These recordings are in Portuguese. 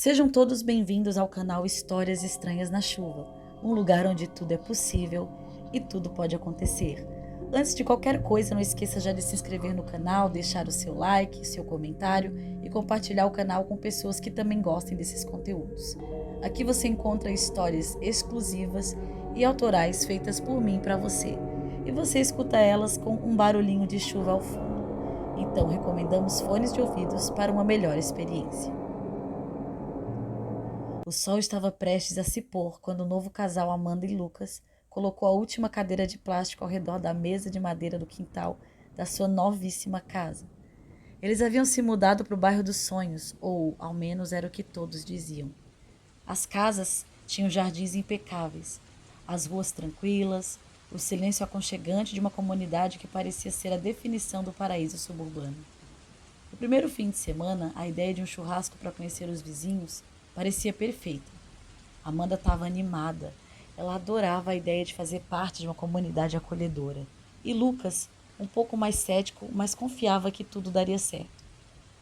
Sejam todos bem-vindos ao canal Histórias Estranhas na Chuva, um lugar onde tudo é possível e tudo pode acontecer. Antes de qualquer coisa, não esqueça já de se inscrever no canal, deixar o seu like, seu comentário e compartilhar o canal com pessoas que também gostem desses conteúdos. Aqui você encontra histórias exclusivas e autorais feitas por mim para você, e você escuta elas com um barulhinho de chuva ao fundo. Então, recomendamos fones de ouvidos para uma melhor experiência. O sol estava prestes a se pôr quando o novo casal Amanda e Lucas colocou a última cadeira de plástico ao redor da mesa de madeira do quintal da sua novíssima casa. Eles haviam se mudado para o bairro dos sonhos, ou ao menos era o que todos diziam. As casas tinham jardins impecáveis, as ruas tranquilas, o silêncio aconchegante de uma comunidade que parecia ser a definição do paraíso suburbano. No primeiro fim de semana, a ideia de um churrasco para conhecer os vizinhos parecia perfeita. Amanda estava animada. Ela adorava a ideia de fazer parte de uma comunidade acolhedora. E Lucas, um pouco mais cético, mas confiava que tudo daria certo.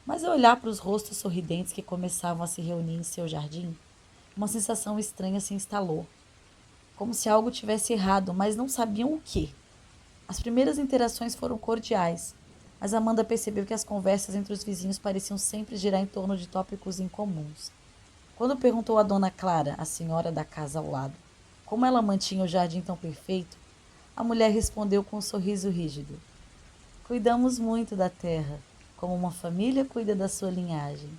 Mas ao olhar para os rostos sorridentes que começavam a se reunir em seu jardim, uma sensação estranha se instalou. Como se algo tivesse errado, mas não sabiam o quê. As primeiras interações foram cordiais, mas Amanda percebeu que as conversas entre os vizinhos pareciam sempre girar em torno de tópicos incomuns. Quando perguntou a dona Clara, a senhora da casa ao lado, como ela mantinha o jardim tão perfeito, a mulher respondeu com um sorriso rígido: Cuidamos muito da terra, como uma família cuida da sua linhagem.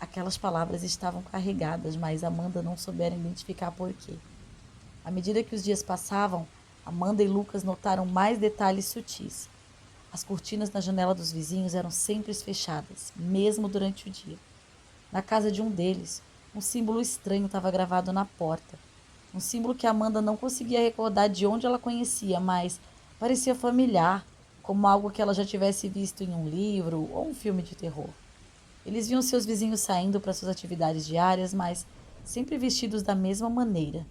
Aquelas palavras estavam carregadas, mas Amanda não soubera identificar por quê. À medida que os dias passavam, Amanda e Lucas notaram mais detalhes sutis. As cortinas na janela dos vizinhos eram sempre fechadas, mesmo durante o dia. Na casa de um deles, um símbolo estranho estava gravado na porta. Um símbolo que Amanda não conseguia recordar de onde ela conhecia, mas parecia familiar, como algo que ela já tivesse visto em um livro ou um filme de terror. Eles viam seus vizinhos saindo para suas atividades diárias, mas sempre vestidos da mesma maneira.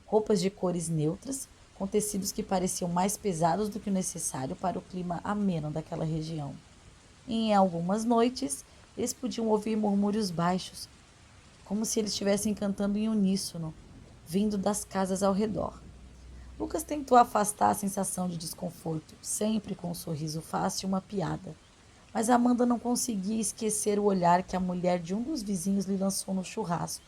Roupas de cores neutras, com tecidos que pareciam mais pesados do que o necessário para o clima ameno daquela região. E em algumas noites, eles podiam ouvir murmúrios baixos, como se eles estivessem cantando em uníssono, vindo das casas ao redor. Lucas tentou afastar a sensação de desconforto, sempre com um sorriso fácil e uma piada. Mas Amanda não conseguia esquecer o olhar que a mulher de um dos vizinhos lhe lançou no churrasco.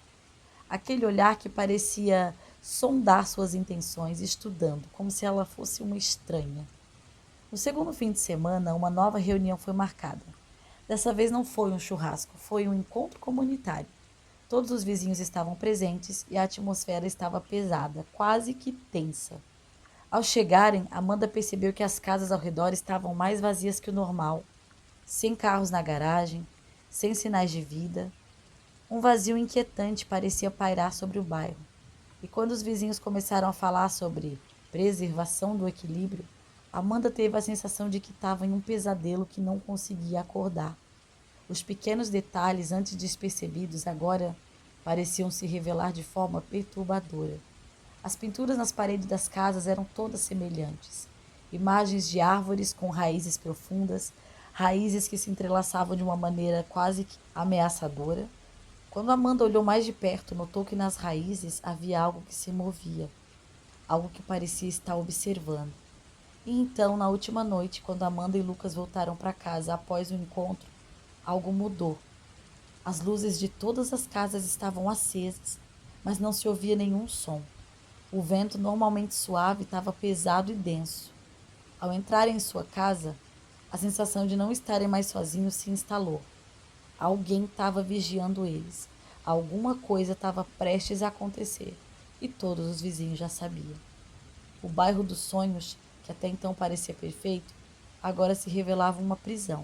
Aquele olhar que parecia sondar suas intenções, estudando, como se ela fosse uma estranha. No segundo fim de semana, uma nova reunião foi marcada. Dessa vez não foi um churrasco, foi um encontro comunitário. Todos os vizinhos estavam presentes e a atmosfera estava pesada, quase que tensa. Ao chegarem, Amanda percebeu que as casas ao redor estavam mais vazias que o normal, sem carros na garagem, sem sinais de vida. Um vazio inquietante parecia pairar sobre o bairro. E quando os vizinhos começaram a falar sobre preservação do equilíbrio, Amanda teve a sensação de que estava em um pesadelo que não conseguia acordar. Os pequenos detalhes antes despercebidos agora pareciam se revelar de forma perturbadora. As pinturas nas paredes das casas eram todas semelhantes. Imagens de árvores com raízes profundas, raízes que se entrelaçavam de uma maneira quase que ameaçadora. Quando Amanda olhou mais de perto, notou que nas raízes havia algo que se movia, algo que parecia estar observando. E então, na última noite, quando Amanda e Lucas voltaram para casa após o encontro, algo mudou. As luzes de todas as casas estavam acesas, mas não se ouvia nenhum som. O vento, normalmente suave, estava pesado e denso. Ao entrarem em sua casa, a sensação de não estarem mais sozinhos se instalou. Alguém estava vigiando eles. Alguma coisa estava prestes a acontecer. E todos os vizinhos já sabiam. O bairro dos sonhos, que até então parecia perfeito, agora se revelava uma prisão.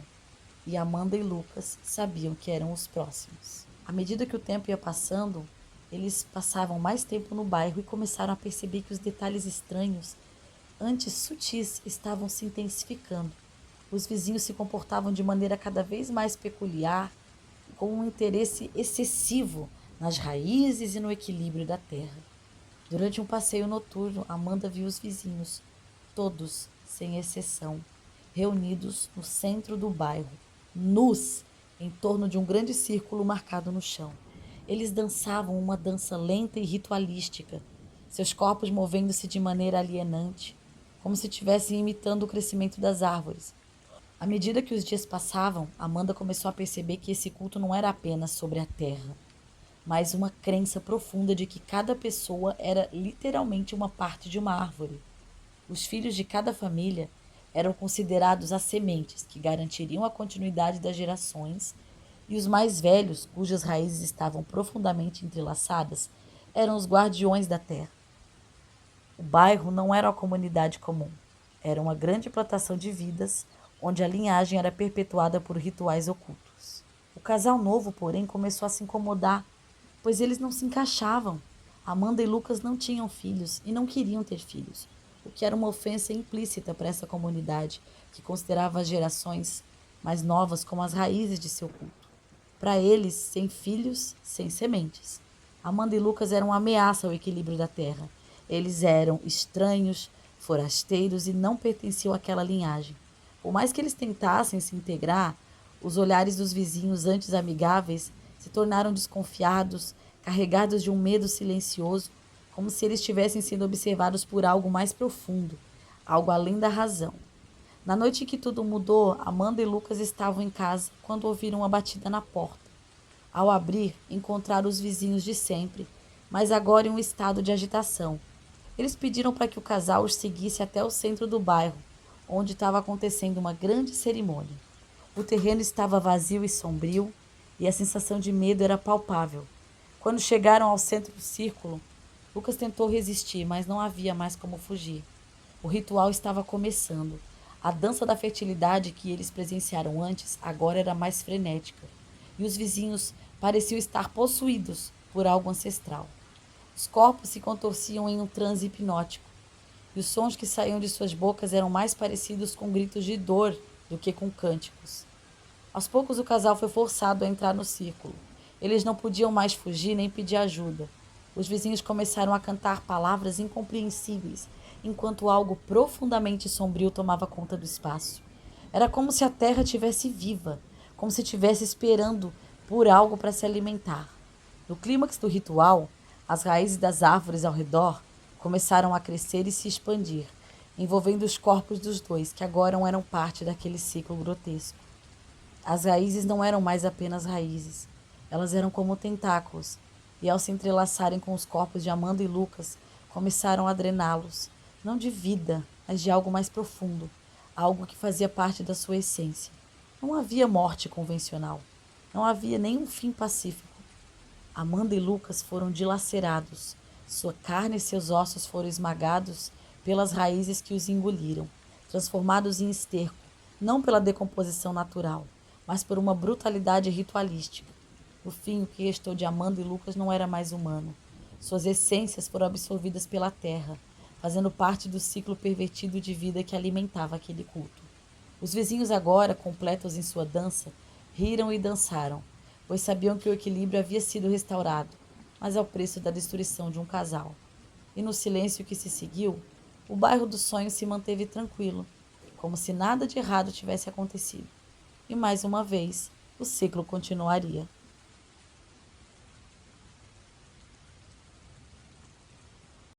E Amanda e Lucas sabiam que eram os próximos. À medida que o tempo ia passando, eles passavam mais tempo no bairro e começaram a perceber que os detalhes estranhos, antes sutis, estavam se intensificando. Os vizinhos se comportavam de maneira cada vez mais peculiar, com um interesse excessivo nas raízes e no equilíbrio da terra. Durante um passeio noturno, Amanda viu os vizinhos, todos, sem exceção, reunidos no centro do bairro, nus, em torno de um grande círculo marcado no chão. Eles dançavam uma dança lenta e ritualística, seus corpos movendo-se de maneira alienante, como se estivessem imitando o crescimento das árvores. À medida que os dias passavam, Amanda começou a perceber que esse culto não era apenas sobre a terra, mas uma crença profunda de que cada pessoa era literalmente uma parte de uma árvore. Os filhos de cada família eram considerados as sementes que garantiriam a continuidade das gerações, e os mais velhos, cujas raízes estavam profundamente entrelaçadas, eram os guardiões da terra. O bairro não era uma comunidade comum, era uma grande plantação de vidas, onde a linhagem era perpetuada por rituais ocultos. O casal novo, porém, começou a se incomodar, pois eles não se encaixavam. Amanda e Lucas não tinham filhos e não queriam ter filhos, o que era uma ofensa implícita para essa comunidade, que considerava as gerações mais novas como as raízes de seu culto. Para eles, sem filhos, sem sementes. Amanda e Lucas eram uma ameaça ao equilíbrio da terra. Eles eram estranhos, forasteiros e não pertenciam àquela linhagem. Por mais que eles tentassem se integrar, os olhares dos vizinhos antes amigáveis se tornaram desconfiados, carregados de um medo silencioso, como se eles estivessem sendo observados por algo mais profundo, algo além da razão. Na noite em que tudo mudou, Amanda e Lucas estavam em casa quando ouviram uma batida na porta. Ao abrir, encontraram os vizinhos de sempre, mas agora em um estado de agitação. Eles pediram para que o casal os seguisse até o centro do bairro, onde estava acontecendo uma grande cerimônia. O terreno estava vazio e sombrio, e a sensação de medo era palpável. Quando chegaram ao centro do círculo, Lucas tentou resistir, mas não havia mais como fugir. O ritual estava começando. A dança da fertilidade que eles presenciaram antes agora era mais frenética, e os vizinhos pareciam estar possuídos por algo ancestral. Os corpos se contorciam em um transe hipnótico, e os sons que saíam de suas bocas eram mais parecidos com gritos de dor do que com cânticos. Aos poucos o casal foi forçado a entrar no círculo. Eles não podiam mais fugir nem pedir ajuda. Os vizinhos começaram a cantar palavras incompreensíveis, enquanto algo profundamente sombrio tomava conta do espaço. Era como se a terra estivesse viva, como se estivesse esperando por algo para se alimentar. No clímax do ritual, as raízes das árvores ao redor começaram a crescer e se expandir, envolvendo os corpos dos dois, que agora eram parte daquele ciclo grotesco. As raízes não eram mais apenas raízes, elas eram como tentáculos, e ao se entrelaçarem com os corpos de Amanda e Lucas, começaram a drená-los, não de vida, mas de algo mais profundo, algo que fazia parte da sua essência. Não havia morte convencional, não havia nenhum fim pacífico. Amanda e Lucas foram dilacerados, sua carne e seus ossos foram esmagados pelas raízes que os engoliram, transformados em esterco, não pela decomposição natural, mas por uma brutalidade ritualística. No fim, o que restou de Amanda e Lucas não era mais humano. Suas essências foram absorvidas pela terra, fazendo parte do ciclo pervertido de vida que alimentava aquele culto. Os vizinhos agora, completos em sua dança, riram e dançaram, pois sabiam que o equilíbrio havia sido restaurado, mas ao preço da destruição de um casal. E no silêncio que se seguiu, o bairro dos sonhos se manteve tranquilo, como se nada de errado tivesse acontecido. E mais uma vez, o ciclo continuaria.